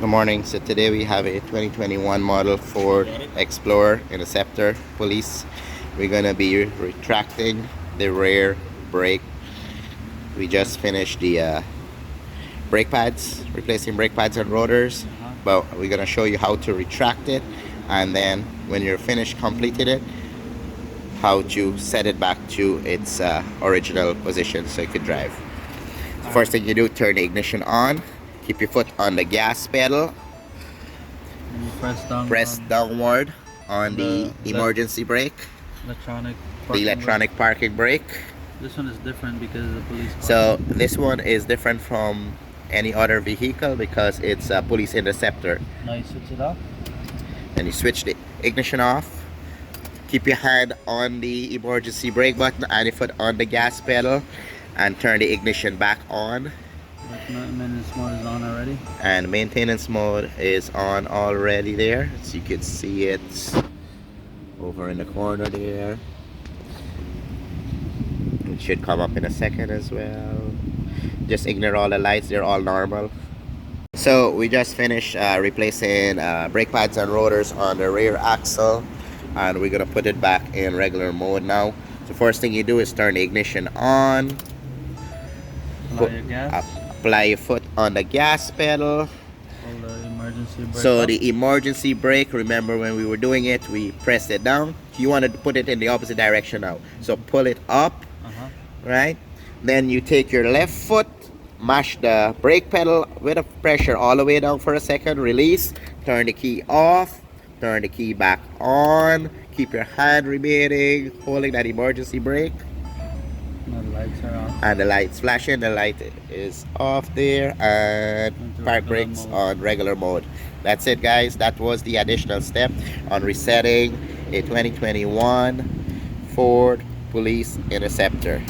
Good morning. So today we have a 2021 model Ford Explorer Interceptor Police. We're gonna be retracting the rear brake. We just finished the brake pads, replacing brake pads and rotors. But we're gonna show you how to retract it, and then when you're finished completed it, how to set it back to its original position so you can drive. So first thing you do, turn the ignition on. Keep your foot on the gas pedal. And you press downward on the the emergency brake, electronic the parking electronic parking brake. brake. This one is different because of the police car. So this one is different from any other vehicle because it's a police interceptor. Now you switch it off. And you switch the ignition off. Keep your hand on the emergency brake button and your foot on the gas pedal, and turn the ignition back on. Maintenance mode is on already. And maintenance mode is on already there, so you can see it over in the corner there. It should come up in a second as well. Just ignore all the lights, they're all normal. So we just finished replacing brake pads and rotors on the rear axle, and we're gonna put it back in regular mode now. So first thing you do is turn the ignition on. Apply your gas. Apply your foot on the gas pedal. Hold the emergency brake. So up. the emergency brake, remember when we were doing it, we pressed it down. You want to put it in the opposite direction now. So pull it up, right? Then you take your left foot, mash the brake pedal with the pressure all the way down for a second, release, turn the key off, turn the key back on, keep your hand remaining, holding that emergency brake. Now the lights are off. And the light's flashing, the light is off there, and park brakes on regular mode. That's it, guys. That was the additional step on resetting a 2021 Ford Police Interceptor.